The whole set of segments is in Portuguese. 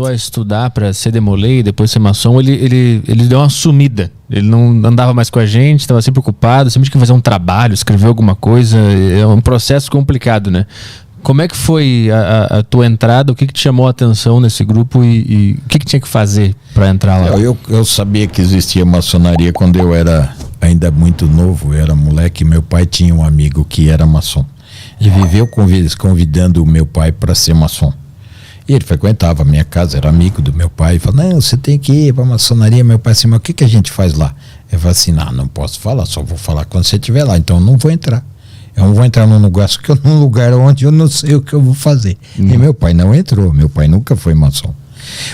a estudar para ser demolei e depois ser maçom, ele deu uma sumida. Ele não andava mais com a gente, estava sempre ocupado, sempre tinha que fazer um trabalho, escrever alguma coisa. É um processo complicado, né? Como é que foi a tua entrada? O que te chamou a atenção nesse grupo e o que tinha que fazer para entrar lá? Eu sabia que existia maçonaria quando eu era ainda muito novo, eu era moleque. Meu pai tinha um amigo que era maçom e viveu convidando o meu pai para ser maçom. E ele frequentava a minha casa, era amigo do meu pai, e falava, não, você tem que ir para a maçonaria. Meu pai assim, mas o que a gente faz lá? Eu falei assim, não posso falar, só vou falar quando você estiver lá, então eu não vou entrar. Eu não vou entrar num lugar onde eu não sei o que eu vou fazer. E meu pai não entrou, meu pai nunca foi maçom.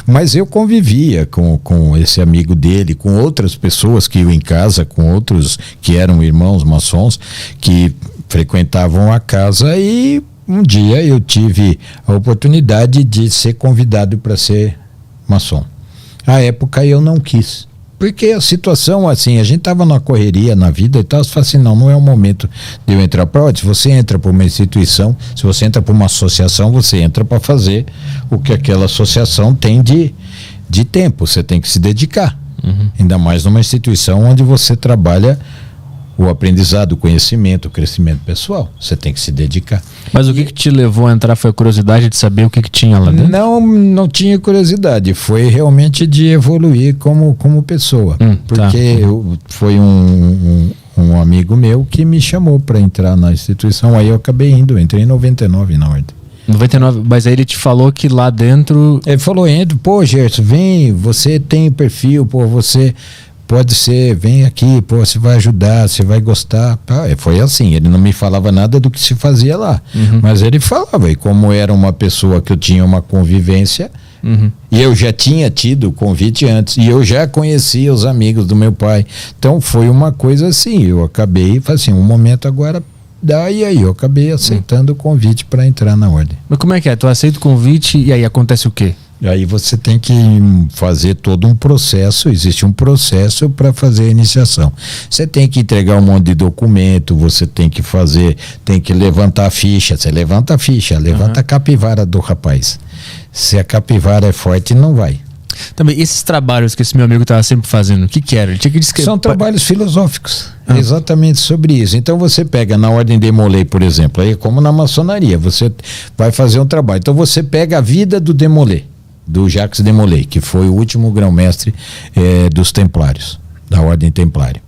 Mas eu convivia com esse amigo dele, com outras pessoas que iam em casa, com outros que eram irmãos maçons, que frequentavam a casa, e um dia eu tive a oportunidade de ser convidado para ser maçom. À época eu não quis. Porque a situação, assim, a gente estava numa correria na vida e tal, você fala assim, não é o momento de eu entrar para onde. Se você entra para uma instituição, se você entra para uma associação, você entra para fazer o que aquela associação tem de tempo, você tem que se dedicar. Ainda mais numa instituição onde você trabalha o aprendizado, o conhecimento, o crescimento pessoal, você tem que se dedicar. Mas o que te levou a entrar foi a curiosidade de saber o que tinha lá dentro? Não tinha curiosidade, foi realmente de evoluir como pessoa, porque foi um amigo meu que me chamou para entrar na instituição, aí eu acabei indo, entrei em 99 na ordem. 99, mas aí ele te falou que lá dentro... Ele falou, pô Gerson, vem, você tem perfil, pô, você... Pode ser, vem aqui, pô, você vai ajudar, você vai gostar. Foi assim, ele não me falava nada do que se fazia lá, mas ele falava, e como era uma pessoa que eu tinha uma convivência, e eu já tinha tido convite antes, e eu já conhecia os amigos do meu pai, então foi uma coisa assim, eu acabei, assim, um momento agora dá, e aí eu acabei aceitando o convite para entrar na ordem. Mas como é que é? Tu aceita o convite e aí acontece o quê? Aí você tem que fazer todo um processo, existe um processo para fazer a iniciação. Você tem que entregar um monte de documento, você tem que levantar a ficha, você levanta a ficha, levanta a capivara do rapaz. Se a capivara é forte, não vai. Também, esses trabalhos que esse meu amigo estava sempre fazendo, o que era? Ele tinha que descrever. São trabalhos filosóficos, exatamente sobre isso. Então você pega na ordem de Demolay, por exemplo, aí como na maçonaria, você vai fazer um trabalho. Então você pega a vida do Demolay, do Jacques Demolay, que foi o último grão-mestre dos Templários, da Ordem Templária.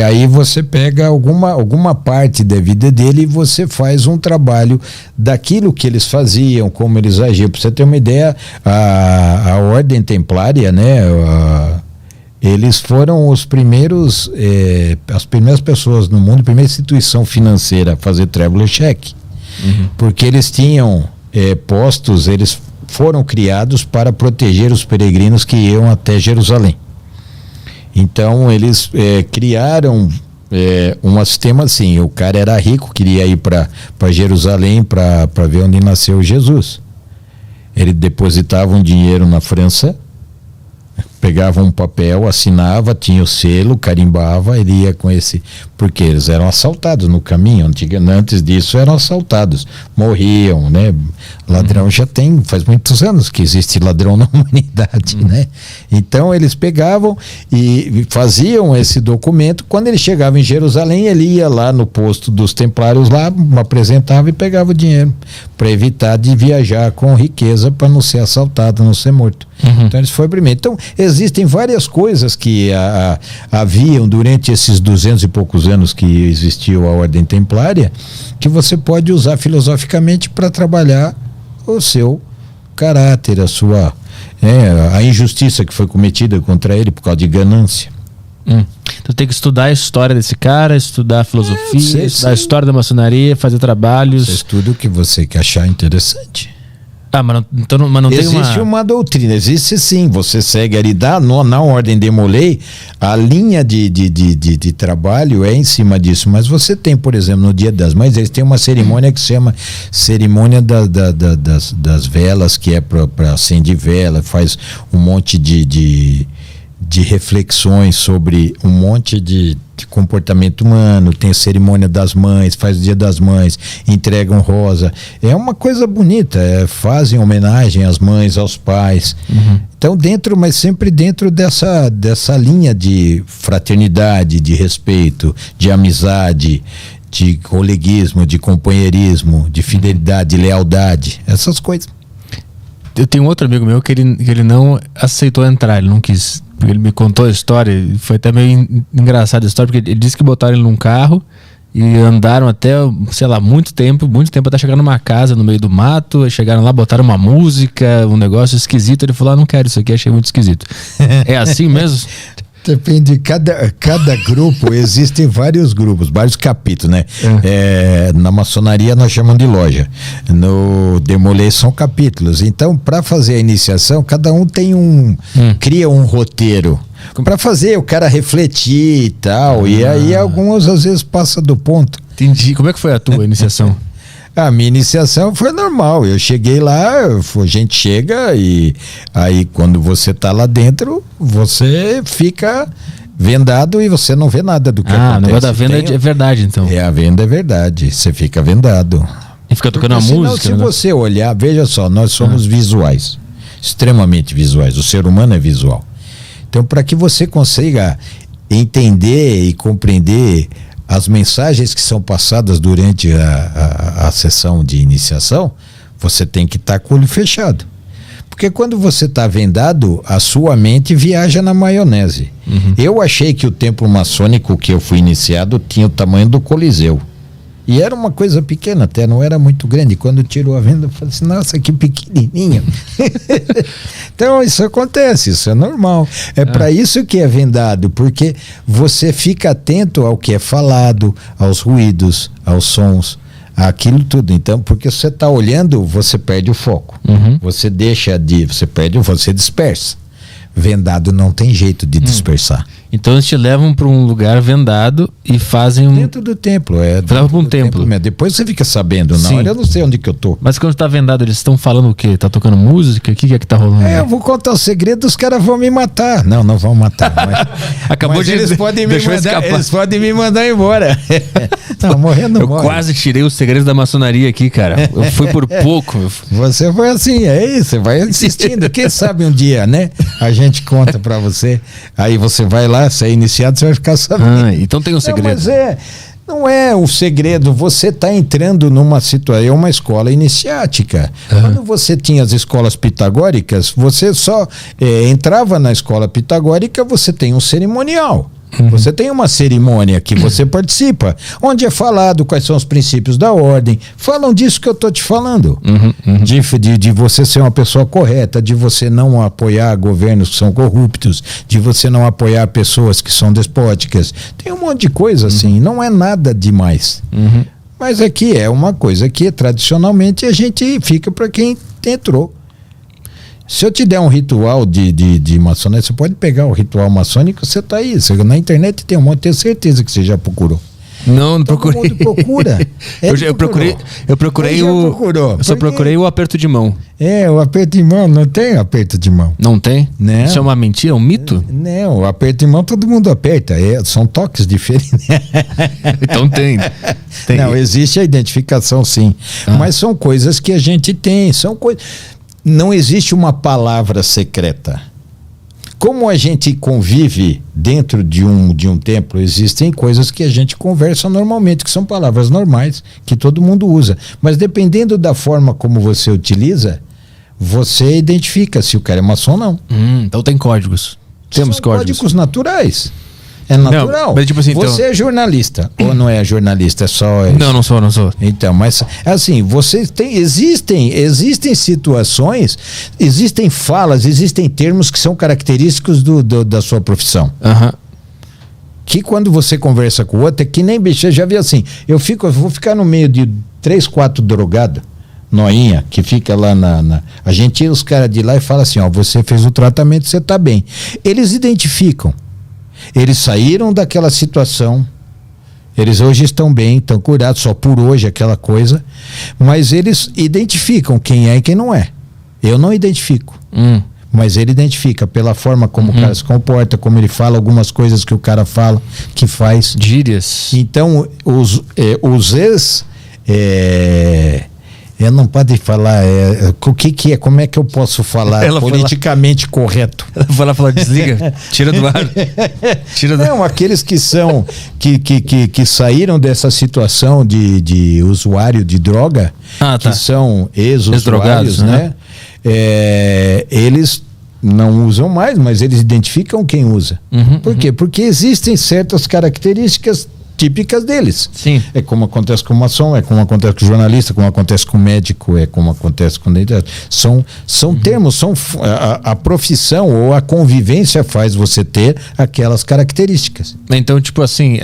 Aí você pega alguma parte da vida dele e você faz um trabalho daquilo que eles faziam, como eles agiam. Para você ter uma ideia, a Ordem Templária, né, eles foram os primeiros, as primeiras pessoas no mundo, a primeira instituição financeira a fazer traveler check, porque eles tinham postos, eles foram criados para proteger os peregrinos que iam até Jerusalém. Então eles criaram um sistema assim, o cara era rico, queria ir para Jerusalém para ver onde nasceu Jesus. Ele depositava um dinheiro na França, pegava um papel, assinava, tinha o selo, carimbava, ele ia com esse... Porque eles eram assaltados no caminho, antes disso eram assaltados, morriam, né? Ladrão faz muitos anos que existe ladrão na humanidade, né? Então eles pegavam e faziam esse documento. Quando ele chegava em Jerusalém, ele ia lá no posto dos Templários lá, apresentava e pegava o dinheiro, para evitar de viajar com riqueza, para não ser assaltado, não ser morto. Então eles foram primeiro. Então existem várias coisas que haviam durante esses 200 e poucos anos que existiu a Ordem Templária, que você pode usar filosoficamente para trabalhar o seu caráter, a injustiça que foi cometida contra ele por causa de ganância. Então tem que estudar a história desse cara, estudar a filosofia, estudar a história da maçonaria, fazer trabalhos. Você estuda o que você quer achar interessante. Mas não tem existe uma doutrina, existe sim, você segue ali, na Ordem Demolay, a linha de trabalho é em cima disso, mas você tem, por exemplo, no Dia das Mães, eles têm uma cerimônia que se chama cerimônia das velas, que é para acender vela, faz um monte de de reflexões sobre um monte de comportamento humano. Tem a cerimônia das mães, faz o Dia das Mães, entregam rosa. É uma coisa bonita, fazem homenagem às mães, aos pais. Então mas sempre dentro dessa linha de fraternidade, de respeito, de amizade, de coleguismo, de companheirismo, de fidelidade, de lealdade, essas coisas. Eu tenho outro amigo meu que ele não aceitou entrar, ele não quis. Ele me contou a história, foi até meio engraçada a história, porque ele disse que botaram ele num carro e andaram até, sei lá, muito tempo até chegar numa casa no meio do mato. Aí chegaram lá, botaram uma música, um negócio esquisito. Ele falou: não quero isso aqui, achei muito esquisito. É assim mesmo? Depende de cada grupo. Existem vários grupos, vários capítulos, né? Na maçonaria nós chamamos de loja. No Demolay são capítulos. Então, para fazer a iniciação, cada um tem cria um roteiro para fazer o cara refletir e tal. E aí alguns às vezes passa do ponto. Entendi. Como é que foi a tua iniciação? A minha iniciação foi normal. Eu cheguei lá, a gente chega e aí quando você tá lá dentro, você fica vendado e você não vê nada do que acontece. O negócio da venda é verdade, então. A venda é verdade, você fica vendado. E fica tocando a música. Se você olhar, veja só, nós somos visuais, extremamente visuais. O ser humano é visual. Então, para que você consiga entender e compreender as mensagens que são passadas durante a sessão de iniciação, você tem que estar com o olho fechado. Porque quando você está vendado, a sua mente viaja na maionese. Eu achei que o templo maçônico que eu fui iniciado tinha o tamanho do Coliseu. E era uma coisa pequena até, não era muito grande. Quando tirou a venda, eu falei assim, nossa, que pequenininho. Então isso acontece, isso é normal. Para isso que é vendado, porque você fica atento ao que é falado, aos ruídos, aos sons, aquilo tudo. Então, porque você está olhando, você perde o foco. Você você dispersa. Vendado não tem jeito de dispersar. Então eles te levam para um lugar vendado e fazem dentro do templo, levam para um templo. Depois você fica sabendo, na hora eu não sei onde que eu tô. Mas quando está vendado, eles estão falando o quê? Tá tocando música? O que é que tá rolando? Eu vou contar o segredo, os caras vão me matar. Não vão matar. Mas, acabou mas de eles podem me mandar embora. Não, morrendo não. Eu quase tirei o segredo da maçonaria aqui, cara. Eu fui por pouco. Você foi assim, você vai insistindo. Quem sabe um dia, né? A gente conta pra você. Aí você vai lá, você é iniciado, você vai ficar sabendo. Então tem um segredo. Não é o segredo, você está entrando numa situação, é uma escola iniciática. Quando você tinha as escolas pitagóricas, você só entrava na escola pitagórica, você tem um cerimonial. Você tem uma cerimônia que você participa, onde é falado quais são os princípios da ordem. Falam disso que eu estou te falando. De você ser uma pessoa correta, de você não apoiar governos que são corruptos, de você não apoiar pessoas que são despóticas. Tem um monte de coisa assim, não é nada demais. Mas aqui é uma coisa que tradicionalmente a gente fica para quem entrou. Se eu te der um ritual de maçonaria, você pode pegar o ritual maçônico, você tá aí. Na internet tem um monte, tenho certeza que você já procurou. Não procurei. Todo mundo procura. Eu procurei eu só procurei o aperto de mão. O aperto de mão, não tem aperto de mão. Não tem? Não. Isso é uma mentira, um mito? Não, o aperto de mão todo mundo aperta. São toques diferentes. Então tem. Não, existe a identificação sim. Mas são coisas que a gente tem, não existe uma palavra secreta. Como a gente convive dentro de um templo, existem coisas que a gente conversa normalmente, que são palavras normais, que todo mundo usa. Mas dependendo da forma como você utiliza, você identifica se o cara é maçom ou não. Então tem códigos. Temos códigos naturais. É natural. Não, mas tipo assim, você é jornalista ou não é jornalista? Não sou. Então, mas assim, existem situações, existem falas, existem termos que são característicos da sua profissão. Que quando você conversa com o outro, é que nem bicho, já vi assim, eu vou ficar no meio de 3, 4 drogados, noinha, que fica lá a gente tira os caras de lá e fala assim, você fez o tratamento, você tá bem. Eles identificam. Eles saíram daquela situação, eles hoje estão bem, estão curados, só por hoje aquela coisa, mas eles identificam quem é e quem não é. Eu não identifico. mas ele identifica pela forma como o cara se comporta, como ele fala, algumas coisas que o cara fala, que faz. Gírias. Então, os ex... eu não pode falar o que é, como é que eu posso falar politicamente correto. Ela vai lá falar, desliga, tira do ar. Não, aqueles que são que saíram dessa situação de usuário de droga, que são ex-usuários, né? Eles não usam mais, mas eles identificam quem usa. Por quê? Porque existem certas características típicas deles. Sim. É como acontece com o maçom, é como acontece com o jornalista, como acontece com o médico, é como acontece com... São termos, a profissão ou a convivência faz você ter aquelas características. Então, tipo assim,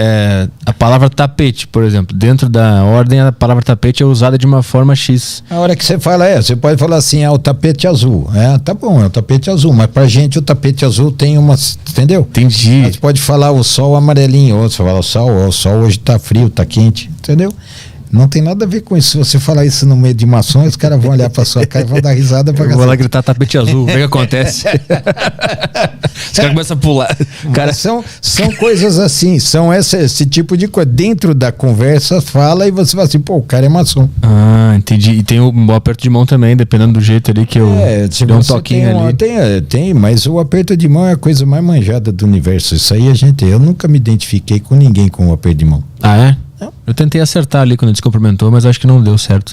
a palavra tapete, por exemplo, dentro da ordem, a palavra tapete é usada de uma forma X. A hora que você fala, você pode falar assim, o tapete azul. Tá bom, é o tapete azul, mas pra gente o tapete azul tem uma... Entendeu? Entendi. Você pode falar o sol amarelinho, ou você fala o sol hoje tá frio, tá quente, entendeu? Não tem nada a ver com isso. Se você falar isso no meio de maçom, os caras vão olhar pra sua cara e vão dar risada pra casa. Vou lá gritar tapete azul, vê o que acontece. Os caras começam a pular. Cara... São coisas assim, são esse tipo de coisa. Dentro da conversa, fala e você fala assim, o cara é maçom. Entendi. E tem o aperto de mão também, dependendo do jeito ali que eu dou um toquinho ali. Tem, mas o aperto de mão é a coisa mais manjada do universo. Isso aí eu nunca me identifiquei com ninguém com o aperto de mão. Ah, é? Eu tentei acertar ali quando ele se cumprimentou, mas acho que não deu certo.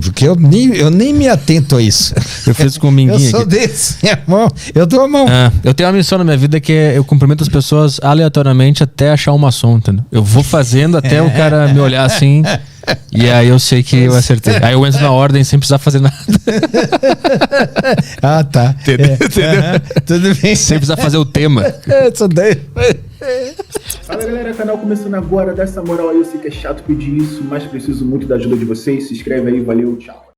Porque eu nem me atento a isso. Eu fiz com o Minguinho. Eu sou desse, eu dou a mão. Eu tenho uma missão na minha vida que eu cumprimento as pessoas aleatoriamente até achar um maçom, entendeu? Eu vou fazendo até o cara me olhar assim, e aí eu sei que eu acertei. Aí eu entro na ordem sem precisar fazer nada. Tá. Entendeu? Tudo bem. Sem precisar fazer o tema. Isso daí. Fala galera, canal começando agora, dá essa moral aí, eu sei que é chato pedir isso, mas preciso muito da ajuda de vocês, se inscreve aí, valeu, tchau.